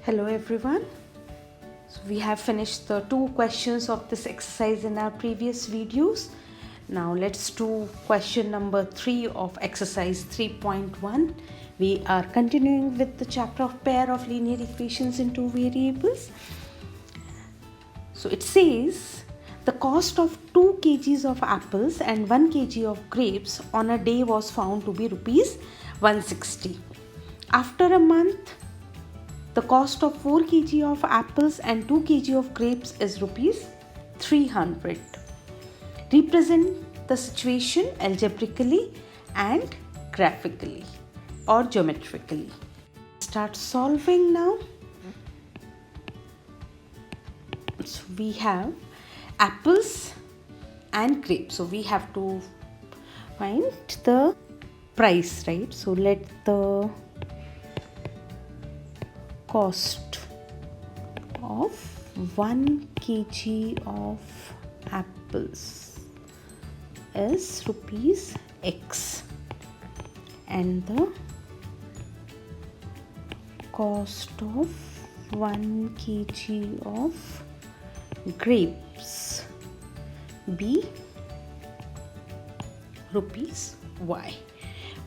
Hello everyone. So we have finished the 2 questions of this exercise in our previous videos. Now let's do question number 3 of exercise 3.1. We are continuing with the chapter of pair of linear equations in 2 variables. So it says the cost of 2 kgs of apples and 1 kg of grapes on a day was found to be rupees 160. After a month, the cost of 4 kg of apples and 2 kg of grapes is rupees 300. Represent the situation algebraically and graphically or geometrically. Start solving now. So we have apples and grapes. So we have to find the price, right? So let the cost of 1 kg of apples is rupees X and the cost of 1 kg of grapes be rupees Y.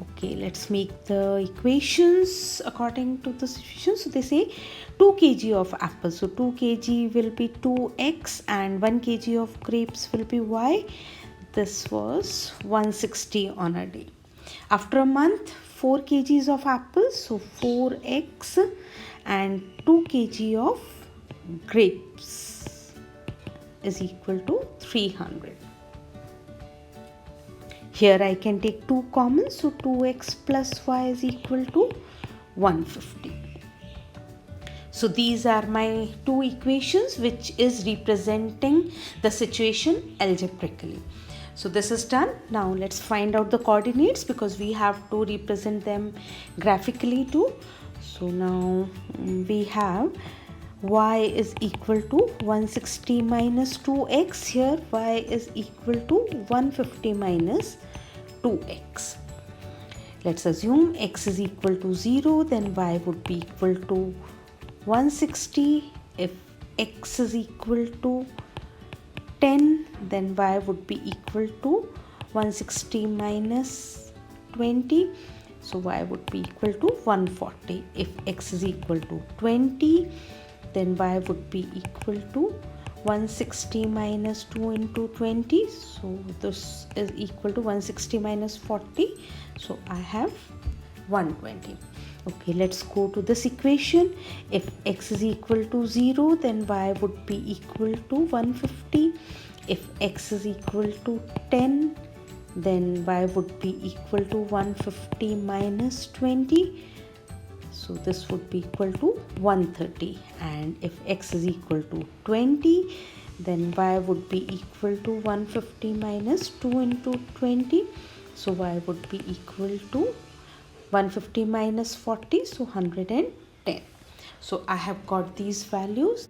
Okay, let's make the equations according to the situation. So they say 2 kg of apples. So 2 kg will be 2x and 1 kg of grapes will be y. This was 160 on a day. After a month, 4 kgs of apples. So 4x and 2 kg of grapes is equal to 300. Here I can take 2 common, so 2x plus y is equal to 150. So these are my 2 equations which is representing the situation algebraically. So this is done. Now let's find out the coordinates because we have to represent them graphically too. So now we have y is equal to 160 minus 2x. Here y is equal to 150 minus 2x. Let's assume x is equal to 0, then y would be equal to 160. If x is equal to 10, then y would be equal to 160 minus 20. So y would be equal to 140. If x is equal to 20, then y would be equal to 160 minus 2 into 20. So this is equal to 160 minus 40. So I have 120. Okay, let's go to this equation. If x is equal to 0, then y would be equal to 150. If x is equal to 10, then y would be equal to 150 minus 20. So this would be equal to 130. And if x is equal to 20, then y would be equal to 150 minus 2 into 20. So y would be equal to 150 minus 40, so 110. So I have got these values.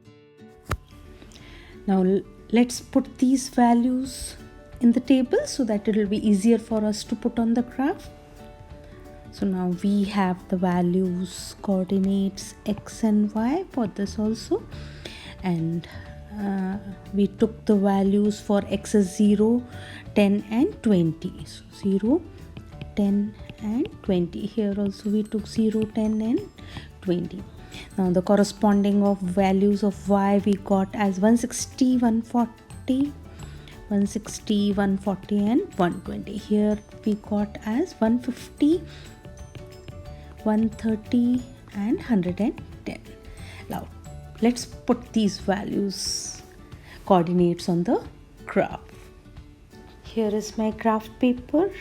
Now let's put these values in the table so that it will be easier for us to put on the graph. So now we have the values, coordinates x and y for this also, and we took the values for x is 0, 10 and 20. So 0, 10 and 20. Here also we took 0, 10 and 20. Now the corresponding of values of y we got as 160, 140, 160, 140 and 120. Here we got as 150, 130 and 110. Now let's put these values, coordinates on the graph. Here is my graph paper.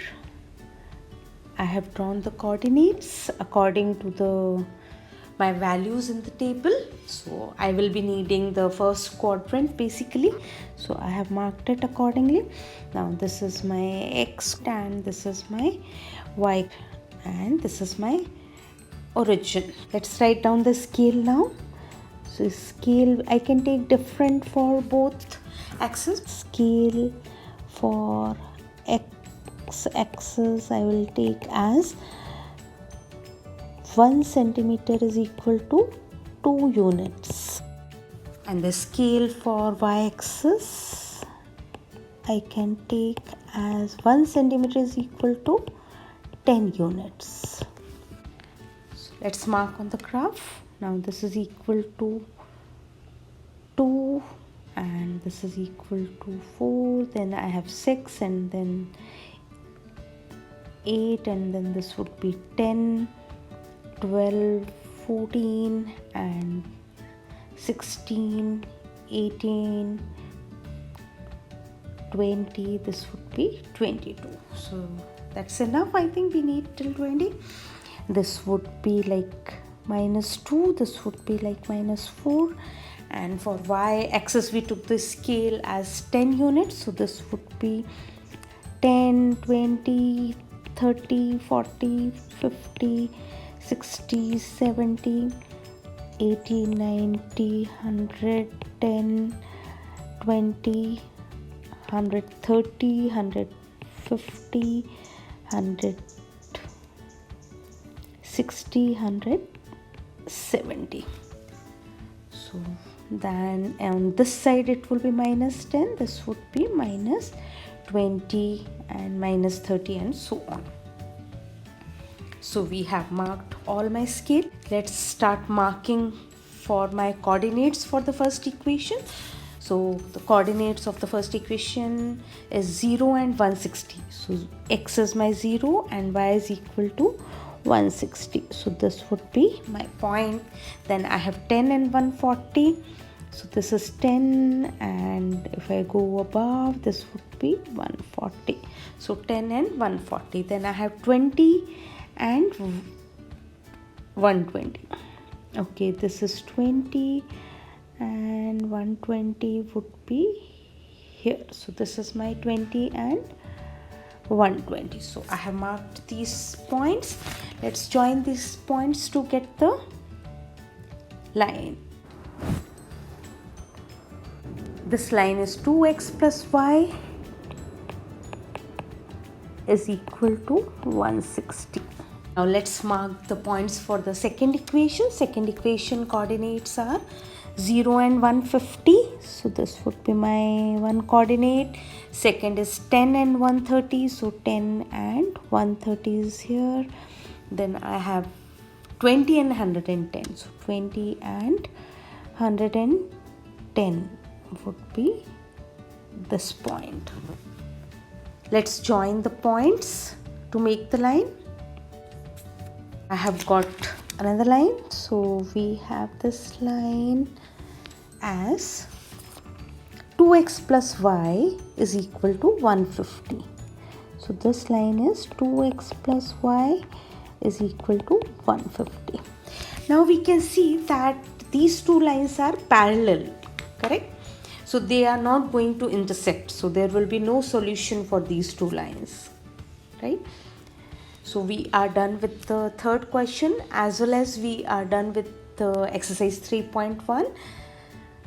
I have drawn the coordinates according to my values in the table. So I will be needing the first quadrant basically. So I have marked it accordingly. Now this is my x and this is my y and this is my origin. Let's write down the scale now. So scale I can take different for both axes. Scale for x axis I will take as 1 centimeter is equal to 2 units. And the scale for y-axis I can take as 1 centimeter is equal to 10 units. So let's mark on the graph. Now this is equal to 2 and this is equal to 4, then I have 6 and then 8 and then this would be 10, 12, 14 and 16, 18, 20, this would be 22. So that's enough. I think we need till 20. This would be like -2, this would be like -4, and for y-axis we took the scale as 10 units, so this would be 10, 20, 30, 40, 50, 60, 70, 80, 90, 100, 10, 20, 130, 150, 160, 170. So then on this side it will be -10, this would be -20 and -30 and so on. So we have marked all my scale. Let's start marking for my coordinates for the first equation. So the coordinates of the first equation is 0 and 160. So x is my 0 and y is equal to 160. So this would be my point. Then I have 10 and 140. So this is 10 and if I go above this would be 140. So 10 and 140. Then I have 20 and 120. Okay, this is 20 and 120 would be here. So this is my 20 and 120. So I have marked these points. Let's join these points to get the line. This line is 2x plus y is equal to 160. Now let's mark the points for the second equation. Second equation coordinates are 0 and 150. So this would be my one coordinate. Second is 10 and 130. So 10 and 130 is here. Then I have 20 and 110. So 20 and 110 would be this point. Let's join the points to make the line. I have got another line. So we have this line as 2x plus y is equal to 150. So this line is 2x plus y is equal to 150. Now we can see that these two lines are parallel, correct? So they are not going to intersect. So there will be no solution for these two lines, right? So we are done with the third question as well as we are done with the exercise 3.1.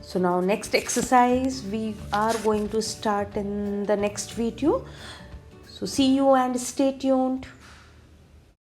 So now next exercise we are going to start in the next video. So see you and stay tuned.